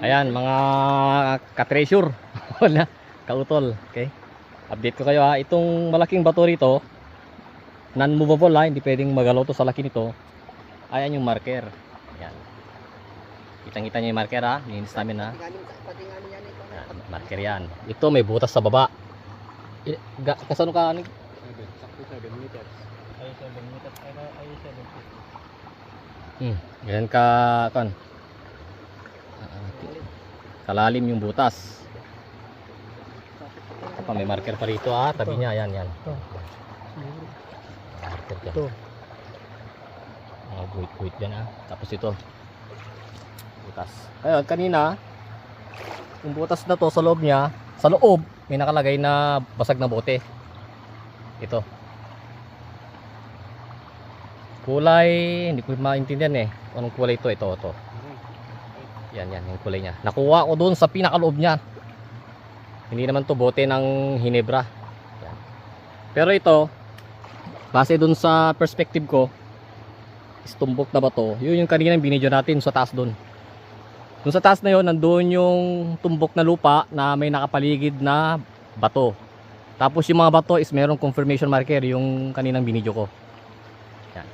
Ayan mga ka-treasure. Wala, kautol. Okay. Update ko kayo ha. Itong malaking bato rito, non-movable ha, hindi pwedeng magalaw to sa laki nito. Ayan yung marker. Ayan. Kitang-kita nyo yung marker ha. Linis namin ha. Ayan, marker yan. Ito may butas sa baba. Kasano ka? Sakto 7 meters. Ay 7 meters. Ay 7 feet. Ganyan ka kan. Kalalim yung butas. Apa may marker pa rito ha, tabi niya yan yan. Marker dyan. Ito. Guhit-guhit dyan ha. Tapos ito. Butas. Ayun, kanina yung butas na to sa loob niya, sa loob may nakalagay na basag na bote. Ito. Kulay, hindi ko maintindihan eh. Anong kulay ito? Ito. Yan, yung kulay niya. Nakuha ko doon sa pinakaloob niya. Hindi naman to bote ng Hinebra. Yan. Pero ito, base doon sa perspective ko, tumbok na bato. Yun yung kanina binidyo natin sa taas doon. Doon sa taas na yun, nandoon yung tumbok na lupa na may nakapaligid na bato. Tapos yung mga bato is merong confirmation marker, yung kaninang binidyo ko. Yan.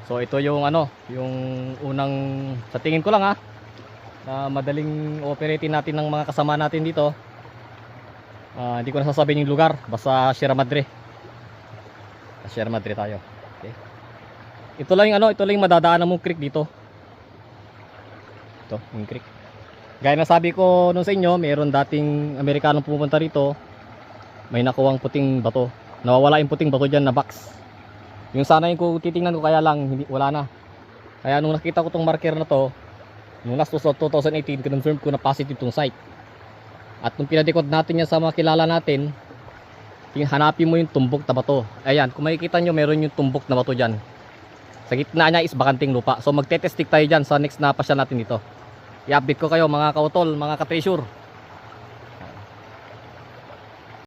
So ito yung ano, yung unang, sa tingin ko lang ha, na madaling operating natin ng mga kasama natin dito. Hindi ko nasasabihin yung lugar, basta Sierra Madre. Sierra Madre tayo. Okay. Ito lang yung ano, ito lang yung madadaanan mong creek dito. Ito, yung creek. Gaya na sabi ko nung sa inyo, mayroon dating Amerikanong pumunta rito. May nakuwang puting bato. Nawawala yung puting bato dyan na box. Yung sana yung titingnan ko, kaya lang hindi, wala na. Kaya nung nakita ko tong marker na to, nung last 2018, confirm ko na positive tong site. At nung pinadikot natin yan sa mga kilala natin, hanapin mo yung tumbok na bato. Ayan, kung makikita nyo, meron yung tumbok na bato dyan. Sa gitna niya is bakanting lupa. So magte-testing tayo dyan sa next na pasya natin dito. I-update ko kayo mga kautol, mga ka-treasure.